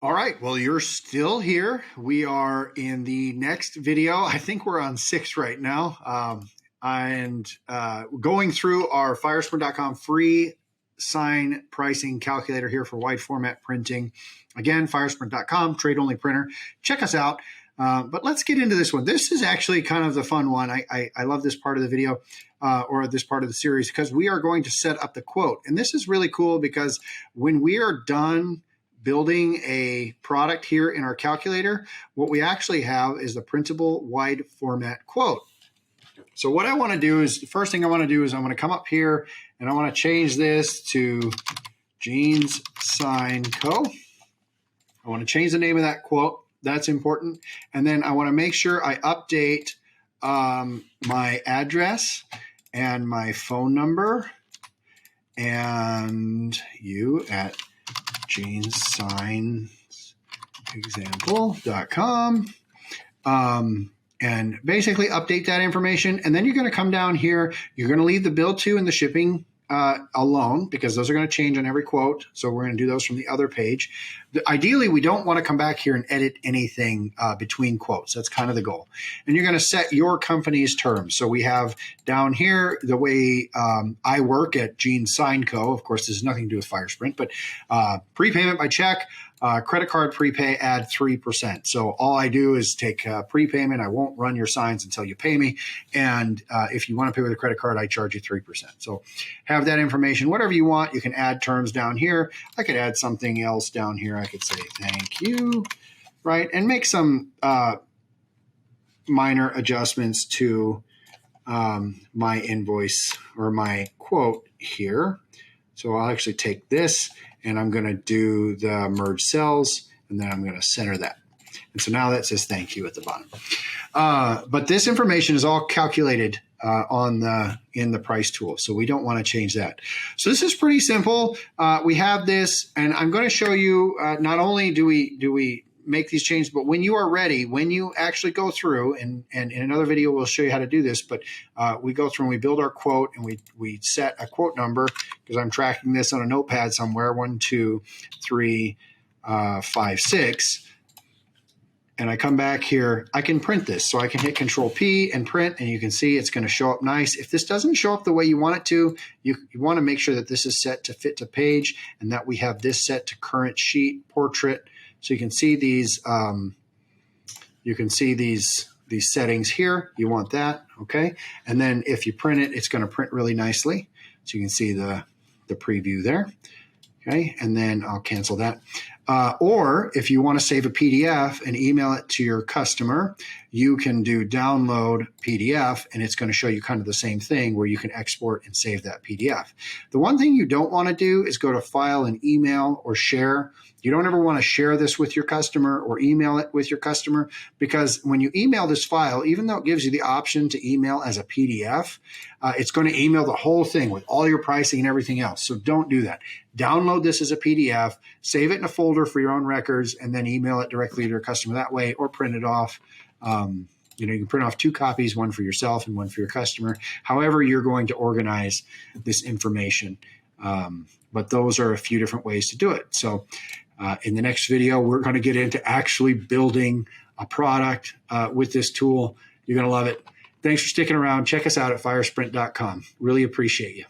All right, well, you're still here. We are in the next video. I think we're on 6 right now. And going through our firesprint.com free sign pricing calculator here for wide format printing. Again, firesprint.com, trade only printer. Check us out. But let's get into this one. This is actually kind of the fun one. I love this part of the video or this part of the series because we are going to set up the quote. And this is really cool because when we are done building a product here in our calculator, what we actually have is the printable wide format quote. So what I want to do is, the first thing I want to do is I'm going to come up here and I want to change this to Jeans Sign Co. I want to change the name of that quote. That's important. And then I want to make sure I update my address and my phone number and you at jeansignsexample.com. And basically update that information. And then you're going to come down here. You're going to leave the bill to and the shipping alone because those are going to change on every quote. So we're going to do those from the other page. Ideally, we don't want to come back here and edit anything between quotes. That's kind of the goal. And you're going to set your company's terms. So we have down here the way I work at Gene Sign Co. Of course, this has nothing to do with Firesprint, but prepayment by check. Credit card prepay, add 3%. So all I do is take prepayment. I won't run your signs until you pay me. And if you want to pay with a credit card, I charge you 3%. So have that information, whatever you want. You can add terms down here. I could add something else down here. I could say, thank you, right? And make some minor adjustments to my invoice or my quote here. So I'll actually take this and I'm going to do the merge cells, and then I'm going to center that. And so now that says thank you at the bottom. But this information is all calculated in the price tool, so we don't want to change that. So this is pretty simple. We have this, and I'm going to show you not only do we make these changes, but when you are ready, when you actually go through, and in another video we'll show you how to do this, but we go through and we build our quote and we set a quote number because I'm tracking this on a notepad somewhere, 1, 2, 3, 5, 6. And I come back here, I can print this. So I can hit Control P and print, and you can see it's going to show up nice. If this doesn't show up the way you want it to, you want to make sure that this is set to fit to page and that we have this set to current sheet portrait. So you can see these these settings here. You want that, okay? And then if you print it, it's going to print really nicely. So you can see the preview there, okay? And then I'll cancel that. Or if you want to save a PDF and email it to your customer, you can do download PDF, and it's going to show you kind of the same thing where you can export and save that PDF. The one thing you don't want to do is go to File and Email or Share. You don't ever want to share this with your customer or email it with your customer, because when you email this file, even though it gives you the option to email as a PDF, it's going to email the whole thing with all your pricing and everything else. So don't do that. Download this as a PDF, save it in a folder for your own records, and then email it directly to your customer that way, or print it off. You can print off 2 copies, one for yourself and one for your customer. However, you're going to organize this information. But those are a few different ways to do it. So in the next video, we're going to get into actually building a product with this tool. You're going to love it. Thanks for sticking around. Check us out at firesprint.com. Really appreciate you.